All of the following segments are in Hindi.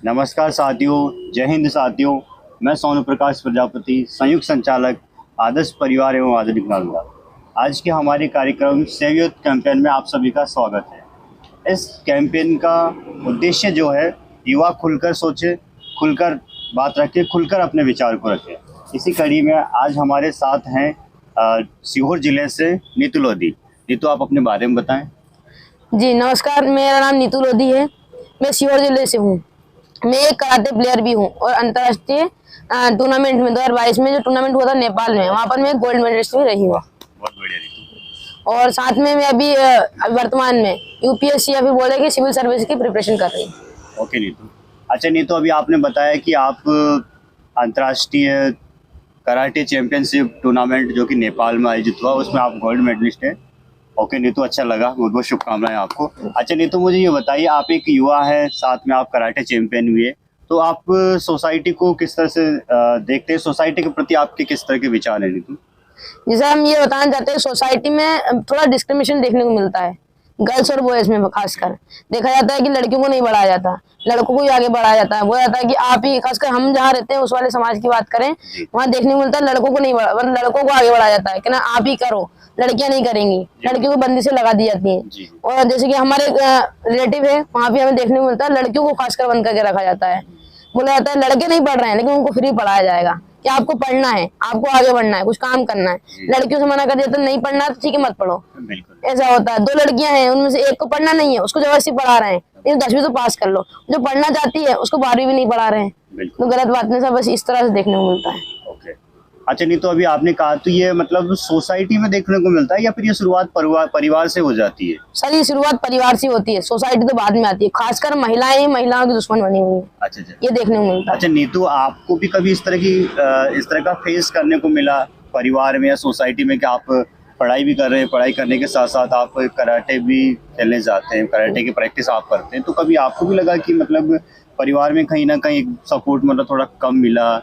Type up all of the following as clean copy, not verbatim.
नमस्कार साथियों, जय हिंद साथियों। मैं सोनू प्रकाश प्रजापति, संयुक्त संचालक आदर्श परिवार एवं आधुनिक नालंदा। आज के हमारे कार्यक्रम सेव यूथ कैंपेन में आप सभी का स्वागत है। इस कैंपेन का उद्देश्य जो है, युवा खुलकर सोचे, खुलकर बात रखे, खुलकर अपने विचार को रखे। इसी कड़ी में आज हमारे साथ हैं सीहोर जिले से नीतू लोधी। नीतू, आप अपने बारे में बताएं। जी नमस्कार, मेरा नाम नीतू लोधी है। मैं सीहोर जिले से हूँ। मैं एक कराटे प्लेयर भी हूँ और अंतर्राष्ट्रीय टूर्नामेंट में 2022 में जो टूर्नामेंट हुआ था नेपाल में, वहाँ पर मैं गोल्ड मेडलिस्ट भी रही हूँ। बहुत बढ़िया नीतू। और साथ में मैं अभी वर्तमान में यूपीएससी या फिर बोले कि सिविल सर्विस की प्रिपरेशन कर रही हूँ। ओके नीतू। अच्छा नीतू, अभी आपने बताया कि आप अंतर्राष्ट्रीय कराटे चैंपियनशिप टूर्नामेंट जो कि नेपाल में आयोजित हुआ, उसमें आप गोल्ड मेडलिस्ट हैं। ओके नीतू, अच्छा लगा, बहुत बहुत शुभकामनाएं आपको। अच्छा नीतू, मुझे ये बताइए, आप एक युवा है, साथ में आप कराटे चैंपियन भी है, तो आप सोसाइटी को किस तरह से देखते हैं? सोसाइटी के प्रति आपके किस तरह के विचार है नीतू? जैसे हम ये बताना चाहते हैं, सोसाइटी में थोड़ा डिस्क्रिमिनेशन देखने को मिलता है, गर्ल्स और बॉयज में खासकर देखा जाता है कि लड़कियों को नहीं बढ़ाया जाता, लड़कों को ही आगे बढ़ाया जाता है। बोला जाता है कि आप ही, खासकर हम जहाँ रहते हैं उस वाले समाज की बात करें, वहाँ देखने को मिलता है लड़कों को नहीं मतलब लड़कों को आगे बढ़ाया जाता है कि ना आप ही करो, लड़कियां नहीं करेंगी, लड़कियों को बंदी से लगा दी जाती है। और जैसे कि हमारे रिलेटिव है, वहाँ भी हमें देखने को मिलता है लड़कियों को खासकर बंद करके रखा जाता है। बोला जाता है लड़के नहीं पढ़ रहे हैं लेकिन उनको फ्री पढ़ाया जाएगा कि आपको पढ़ना है, आपको आगे बढ़ना है, कुछ काम करना है। लड़कियों से मना कर दिया तो नहीं पढ़ना है तो ठीक है, मत पढ़ो। ऐसा होता है। 2 लड़कियां हैं, उनमें से एक को पढ़ना नहीं है, उसको जबरदस्ती पढ़ा रहे हैं, लेकिन 10वीं तो पास कर लो। जो पढ़ना चाहती है उसको 12वीं भी नहीं पढ़ा रहे हैं, तो गलत बात नहीं। सब बस इस तरह से देखने को मिलता है। ओके। अच्छा नहीं, तो अभी आपने कहा, तो ये मतलब सोसाइटी में देखने को मिलता है या फिर ये शुरुआत परिवार से हो जाती है? सर, ये शुरुआत परिवार से होती है, सोसाइटी तो बाद में आती है। खासकर महिलाएं ही महिलाओं की दुश्मन बनी हुई है। अच्छा, ये देखने को मिलता है। अच्छा नीतू, आपको भी कभी इस तरह का फेस करने को मिला परिवार में या सोसाइटी में कि आप पढ़ाई भी कर रहे हैं, पढ़ाई करने के साथ साथ आप कराटे भी खेलने जाते हैं, कराटे की प्रैक्टिस आप करते हैं, तो कभी आपको भी लगा कि मतलब परिवार में कहीं ना कहीं सपोर्ट मतलब थोड़ा कम मिला,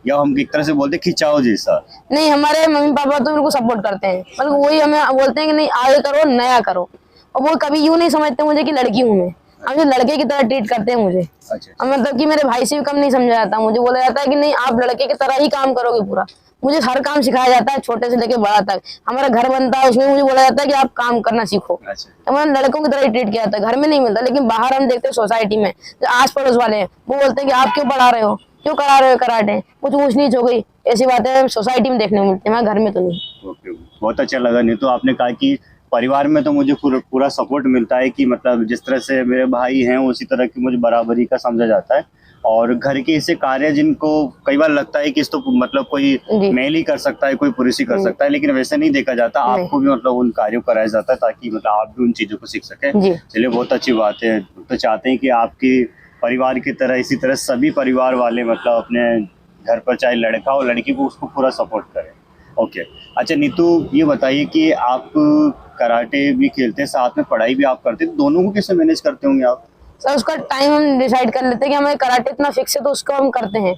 या हम एक तरह से बोलते खिंचाव जैसा? नहीं, हमारे मम्मी पापा तो मेरे को सपोर्ट करते हैं, मतलब वही हमें बोलते हैं कि नहीं आगे करो, नया करो। और वो कभी यूं नहीं समझते मुझे कि लड़की हूँ मैं, मुझे लड़के की तरह ट्रीट करते हैं मुझे। अच्छा। मतलब कि मेरे भाई से भी कम नहीं समझा जाता, मुझे बोला जाता है कि नहीं आप लड़के की तरह ही काम करोगे पूरा। मुझे हर काम सिखाया जाता है, छोटे से लेके बड़ा तक। हमारा घर बनता है, उसमें मुझे बोला जाता है कि आप काम करना सीखो। तो मैंने लड़कों की तरह ट्रीट किया जाता है। घर में नहीं मिलता, लेकिन बाहर हम देखते हैं सोसाइटी में जो आस पड़ोस वाले हैं, वो बोलते हैं कि आप क्यों पढ़ा रहे हो, क्यों करा रहे हो कराटे, कुछ ऊंच नीच हो गई, ऐसी बातें सोसाइटी में देखने को मिलती है, घर में तो नहीं। ओके, बहुत अच्छा लगा। नहीं तो आपने कहा कि परिवार में तो मुझे पूरा सपोर्ट मिलता है, कि मतलब जिस तरह से मेरे भाई हैं उसी तरह की मुझे बराबरी का समझा जाता है। और घर के ऐसे कार्य जिनको कई बार लगता है कि इस तो मतलब कोई मेल ही कर सकता है, कोई पुरुष ही कर सकता है, लेकिन वैसे नहीं देखा जाता। आपको भी मतलब उन कार्यों कराया जाता है ताकि मतलब आप भी उन चीजों को सीख सकें। चलिए, बहुत अच्छी बात है। तो चाहते हैं कि आपकी परिवार की तरह इसी तरह सभी परिवार वाले मतलब अपने घर पर चाहे लड़का हो लड़की को, उसको पूरा सपोर्ट करें। ओके। अच्छा नीतू, ये बताइए कि आप कराटे भी खेलते हैं, साथ में पढ़ाई भी आप करते हैं, दोनों को कैसे मैनेज करते होंगे आप? सर, उसका टाइम हम डिसाइड कर लेते हैं कि हमें कराटे इतना फिक्स है तो उसको हम करते हैं।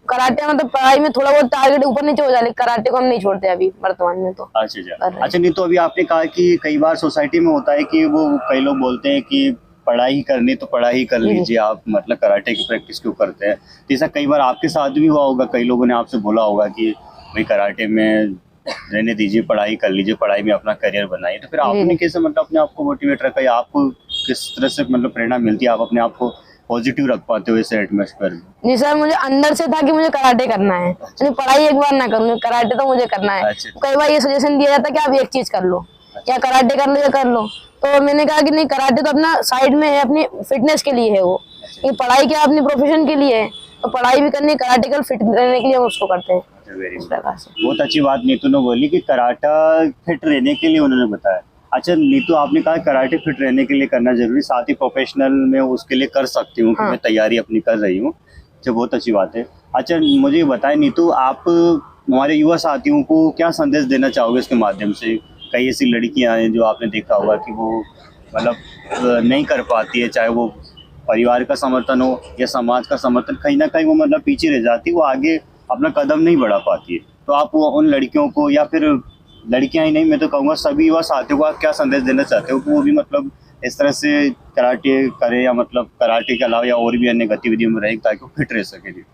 कराटे मतलब पढ़ाई में थोड़ा बहुत टारगेट ऊपर नीचे हो जाए, लेकिन कराटे को हम नहीं छोड़ते अभी वर्तमान में तो। अच्छा नहीं, तो अभी आपने कहा कि कई बार सोसाइटी में होता है कि वो कई लोग बोलते हैं कि पढ़ाई ही करनी तो पढ़ाई ही कर लीजिए, आप मतलब कराटे की प्रैक्टिस क्यों करते हैं? जैसा कई बार आपके साथ भी हुआ होगा, कई लोगों ने आपसे बोला होगा कि भाई कराटे में रहने दीजिए, पढ़ाई कर लीजिए, पढ़ाई में अपना करियर बनाइए। तो फिर आपने कैसे मतलब अपने आप को मोटिवेट रखा, या आपको किस तरह से मतलब प्रेरणा मिलती है, आप अपने आप को पॉजिटिव रख पाते हो इस एटमॉस्फेयर में? जी सर, मुझे अंदर से था कि मुझे कराटे करना है। पढ़ाई एक बार ना करूँ, कराटे तो मुझे करना है। कई बार ये सजेशन दिया जाता है कि आप एक चीज कर लो, या कराटे कर लो या कर लो। तो मैंने कहा कि नहीं, कराटे तो अपना साइड में है, अपनी फिटनेस के लिए है वो। ये पढ़ाई क्या अपनी प्रोफेशन के लिए है, तो पढ़ाई भी करनी है, कराटे कर फिट रहने के लिए हम उसको करते हैं। बहुत अच्छी बात नीतू ने बोली कि कराटा फिट रहने के लिए उन्होंने बताया। अच्छा नीतू, आपने कहा कराटे फिट रहने के लिए करना जरूरी, साथ ही प्रोफेशनल में उसके लिए कर सकती हूँ, मैं तैयारी अपनी कर रही हूँ। अच्छा, बहुत अच्छी बात है। अच्छा मुझे बताएं नीतू, आप हमारे युवा साथियों को क्या संदेश देना चाहोगे इसके माध्यम से? कई ऐसी लड़कियां हैं जो आपने देखा होगा कि वो मतलब नहीं कर पाती है, चाहे वो परिवार का समर्थन हो या समाज का समर्थन, कहीं ना कहीं वो मतलब पीछे रह जाती है, वो आगे अपना कदम नहीं बढ़ा पाती है। तो आप वो उन लड़कियों को, या फिर लड़कियां ही नहीं, मैं तो कहूँगा सभी युवा साथियों को आप क्या संदेश देना चाहते हो कि वो भी मतलब इस तरह से कराटे करे, या मतलब कराटे के अलावा या और भी अन्य गतिविधियों में रहे ताकि वो फिट रह सके जी?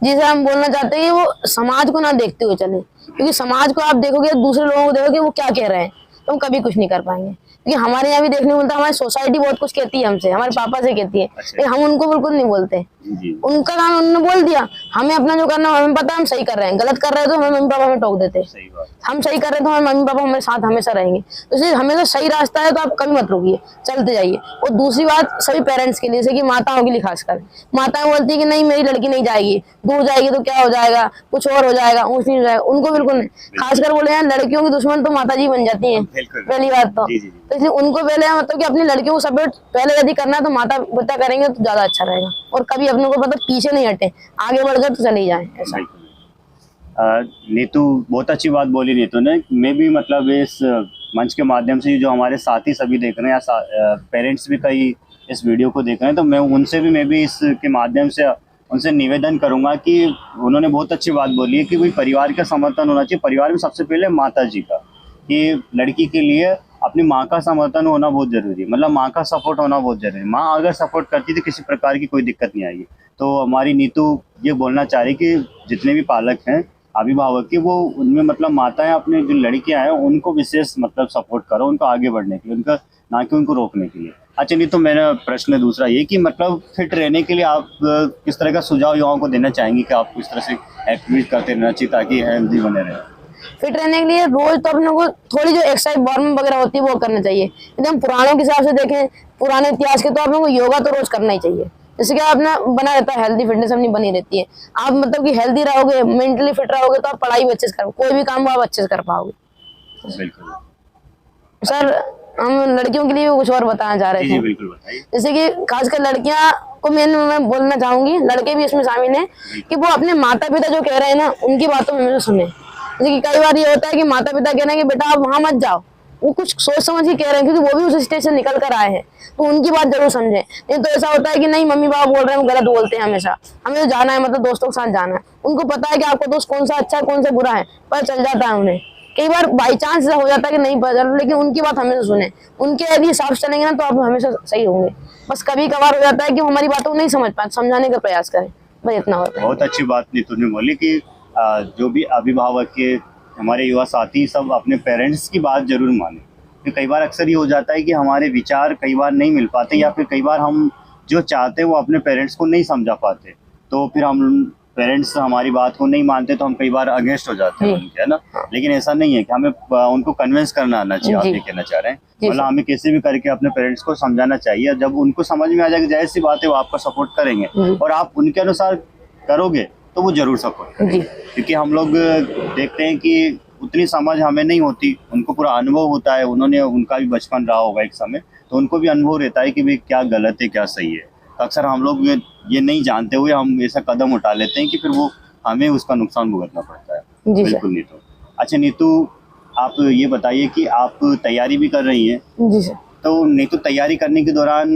जी सर, हम बोलना चाहते हैं कि वो समाज को ना देखते हुए चले, क्योंकि समाज को आप देखोगे, दूसरे लोगों को देखोगे वो क्या कह रहे हैं, तो हम कभी कुछ नहीं कर पाएंगे। क्योंकि हमारे यहाँ भी देखने को मिलता है, हमारी सोसाइटी बहुत कुछ कहती है हमसे, हमारे पापा से कहती है, लेकिन हम उनको बिल्कुल नहीं बोलते। जी। उनका काम उन्होंने बोल दिया, हमें अपना जो करना है हमें पता है हम सही कर रहे हैं, गलत कर रहे हैं तो हमें मम्मी पापा हमें टोक देते हैं। सही बात। हम सही कर रहे हैं तो हमारे मम्मी पापा हमारे साथ हमेशा रहेंगे। तो इसलिए हमेशा सही रास्ता है तो आप कभी मत रुकिए, चलते जाइए। और दूसरी बात सभी पेरेंट्स के लिए, जैसे कि माताओं के लिए खासकर, माताएं बोलती है कि नहीं मेरी लड़की नहीं जाएगी, दूर जाएगी तो क्या हो जाएगा, कुछ और हो जाएगा, ऊँच नीच हो जाएगा, उनको बिल्कुल नहीं। खासकर बोले हैं लड़कियों की दुश्मन तो माता जी बन जाती है, पहली बात तो। तो इसलिए उनको पहले मतलब कि अपनी लड़कियों को सपोर्ट पहले यदि करना है तो माता पिता करेंगे तो ज्यादा अच्छा रहेगा, और कभी अपने को मतलब पीछे नहीं हटे, आगे बढ़ गए तो चले जाए ऐसा। नीतू बहुत अच्छी बात बोली नीतू ने। मैं भी मतलब इस मंच के माध्यम से जो हमारे साथी सभी देख रहे हैं या पेरेंट्स भी कई इस वीडियो को देख रहे हैं, तो मैं भी इसके माध्यम से उनसे निवेदन करूंगा कि उन्होंने बहुत अच्छी बात बोली है कि भाई परिवार का समर्थन होना चाहिए। परिवार में सबसे पहले माता जी का, कि लड़की के लिए अपनी माँ का समर्थन होना बहुत जरूरी है, मतलब माँ का सपोर्ट होना बहुत जरूरी है। माँ अगर सपोर्ट करती तो किसी प्रकार की कोई दिक्कत नहीं आएगी। तो हमारी नीतू ये बोलना चाह रही कि जितने भी पालक हैं, अभिभावक के, वो उनमें मतलब माताएं अपने जो लड़कियां हैं उनको विशेष मतलब सपोर्ट करो, उनको आगे बढ़ने के लिए, उनका ना कि उनको रोकने के लिए। अच्छा नहीं, तो मेरा प्रश्न दूसरा ये कि मतलब फिट रहने के लिए आप किस तरह का सुझाव युवाओं को देना चाहेंगे कि आप किस तरह से एक्टिविटी करते रहना चाहिए ताकि हेल्दी बने रहे? फिट रहने के लिए रोज तो अपने को थोड़ी जो एक्सरसाइज वार्म वगैरह होती है वो करना चाहिए। यदि हम पुराणों के हिसाब से देखें, पुराने इतिहास के, तो अपने को योगा तो रोज करना ही चाहिए, जैसे कि अपना बना रहता है, हेल्दी फिटनेस अपनी बनी रहती है। आप मतलब कि हेल्दी रहोगे, मेंटली फिट रहोगे तो आप पढ़ाई भी अच्छे से करोगे, कोई भी काम आप अच्छे से कर पाओगे। बिल्कुल सर, हम लड़कियों के लिए भी कुछ और बताना चाह रहे थे। बिल्कुल बताइए। जैसे कि खासकर लड़कियां को मैं बोलना चाहूंगी, लड़के भी इसमें शामिल हैं, कि वो अपने माता पिता जो कह रहे हैं ना उनकी बातों में हमेशा सुने। जैसे कि कई बार ये होता है कि माता पिता कह रहे हैं कि बेटा आप वहां मत जाओ, वो कुछ सोच समझ के कह रहे हैं, क्योंकि वो भी उस स्टेज से निकल कर आए हैं, तो उनकी बात जरूर समझें। नहीं तो ऐसा होता है कि नहीं मम्मी पापा बोल रहे हैं, गलत बोलते हैं हमेशा, हमें तो जाना है, मतलब दोस्तों के साथ जाना है। उनको पता है कि आपको दोस्त कौन सा अच्छा है कौन सा बुरा है, पर चल जाता है उन्हें। कई बार बाई चांस ऐसा हो जाता है कि नहीं पता चल, लेकिन उनकी बात हमेशा सुने, उनके यदि हिसाब से चलेंगे ना तो आप हमेशा सही होंगे। बस कभी कभार हो जाता है कि हमारी बातों को नहीं समझ पाए, समझाने का प्रयास करें, बस इतना होता है। बहुत अच्छी बात नीतू ने बोली कि जो भी अभिभावक के हमारे युवा साथी सब अपने पेरेंट्स की बात जरूर माने। तो कई बार अक्सर ये हो जाता है कि हमारे विचार कई बार नहीं मिल पाते, या फिर कई बार हम जो चाहते हैं वो अपने पेरेंट्स को नहीं समझा पाते, तो फिर हम पेरेंट्स हमारी बात को नहीं मानते तो हम कई बार अगेंस्ट हो जाते हैं उनके, है ना। लेकिन ऐसा नहीं है कि हमें उनको कन्विंस करना आना चाहिए, आप ये कहना चाह रहे हैं। मतलब हमें कैसे भी करके अपने पेरेंट्स को समझाना चाहिए, जब उनको समझ में आ जाएगी जाहिर सी बात है वो आपका सपोर्ट करेंगे, और आप उनके अनुसार करोगे तो वो जरूर सपोर्ट करेंगे। क्योंकि हम लोग देखते हैं कि उतनी समझ हमें नहीं होती, उनको पूरा अनुभव होता है, उनका भी बचपन रहा होगा एक समय, तो उनको भी अनुभव रहता है कि भाई क्या गलत है क्या सही है। तो अक्सर हम लोग ये नहीं जानते हुए हम ऐसा कदम उठा लेते हैं कि फिर वो हमें उसका नुकसान भुगतना पड़ता है। बिल्कुल नीतू। अच्छा नीतू, आप ये बताइए कि आप तैयारी भी कर रही हैं। जी सर। तो नीतू, तैयारी करने के दौरान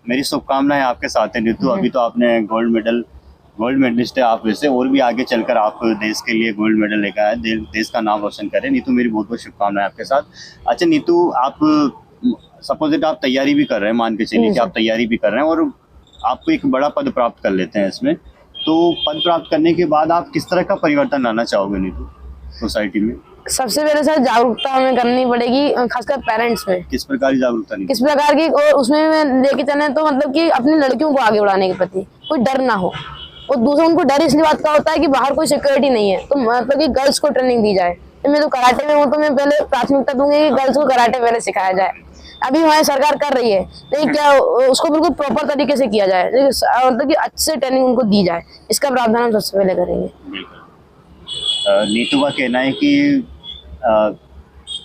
मेरी शुभकामनाएं आपके साथ है नीतू। अभी तो आपने गोल्ड मेडलिस्ट है आप, वैसे और भी आगे चलकर आप देश के लिए गोल्ड मेडल लेकर आए, देश का नाम रोशन करें। नीतू, मेरी बहुत बहुत शुभकामनाएं आपके साथ। अच्छा नीतू, आप सपोज दैट आप तैयारी भी कर रहे हैं, मान के चलिए कि आप तैयारी भी कर रहे हैं और आपको एक बड़ा पद प्राप्त कर लेते हैं इसमें, तो पद प्राप्त करने के बाद आप किस तरह का परिवर्तन लाना चाहोगे नीतू सोसाइटी में? सबसे पहले सर जागरूकता हमें करनी पड़ेगी, खासकर पेरेंट्स में। किस प्रकार की जागरूकता? किस प्रकार की, और उसमें में लेके चले तो मतलब कि अपनी लड़कियों को आगे बढ़ाने के प्रति कोई डर ना हो। और दूसरा, उनको डर इसलिए बात का होता है कि बाहर कोई सिक्योरिटी नहीं है, तो मतलब कि गर्ल्स को ट्रेनिंग दी जाए। तो मैं तो कराटे में हूँ, तो मैं पहले प्राथमिकता दूंगी कि गर्ल्स को कराटे पहले सिखाया जाए। अभी हमारी सरकार कर रही है, लेकिन क्या उसको बिल्कुल प्रॉपर तरीके से किया जाए, मतलब कि अच्छे से ट्रेनिंग उनको दी जाए, इसका प्रावधान हम सबसे पहले करेंगे। नीतू का कहना है कि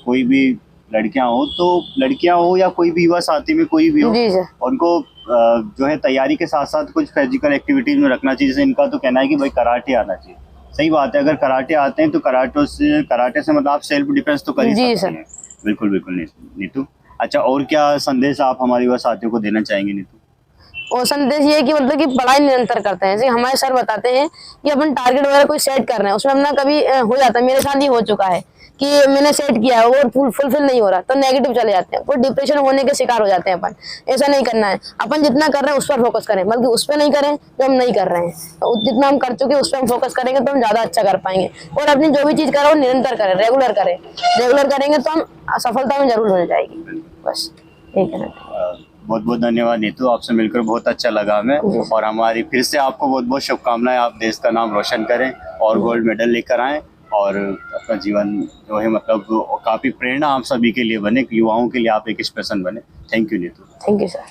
कोई भी लड़कियां हो या कोई भी युवा साथी में कोई भी हो, उनको जो है तैयारी के साथ साथ कुछ फिजिकल एक्टिविटीज में रखना चाहिए। जैसे इनका तो कहना है कि भाई कराटे आना चाहिए। सही बात है, अगर कराटे आते हैं तो कराटे से मतलब आप सेल्फ डिफेंस तो कर ही सकते हैं। बिल्कुल बिल्कुल नीतू। अच्छा, और क्या संदेश आप हमारे युवा साथियों को देना चाहेंगे नीतू? और संदेश ये है कि मतलब कि पढ़ाई निरंतर करते हैं। जैसे हमारे सर बताते हैं कि अपन टारगेट वगैरह कोई सेट कर रहे हैं, उसमें अपना कभी हो जाता है, मेरे साथ ही हो चुका है कि मैंने सेट किया है वो फुलफिल नहीं हो रहा, तो नेगेटिव चले जाते हैं, फिर डिप्रेशन होने के शिकार हो जाते हैं अपन। ऐसा नहीं करना है, अपन जितना कर रहे हैं उस पर फोकस करें, बल्कि उस पर नहीं करें जो हम नहीं कर रहे हैं, तो जितना हम कर चुके हैं उस पर हम फोकस करेंगे तो हम ज्यादा अच्छा कर पाएंगे। और अपनी जो भी चीज करो निरंतर करें, रेगुलर करें, रेगुलर करेंगे तो हम सफलता में जरूर हो जाएगी। बस यही कहना चाहिए। बहुत बहुत धन्यवाद नीतू, आपसे मिलकर बहुत अच्छा लगा हमें, और हमारी फिर से आपको बहुत बहुत शुभकामनाएं। आप देश का नाम रोशन करें और गोल्ड मेडल लेकर आएं, और अपना जीवन जो है मतलब काफ़ी प्रेरणा आप सभी के लिए बने, युवाओं के लिए आप एक इंस्पिरेशन बने। Thank you Neetu. Thank you sir.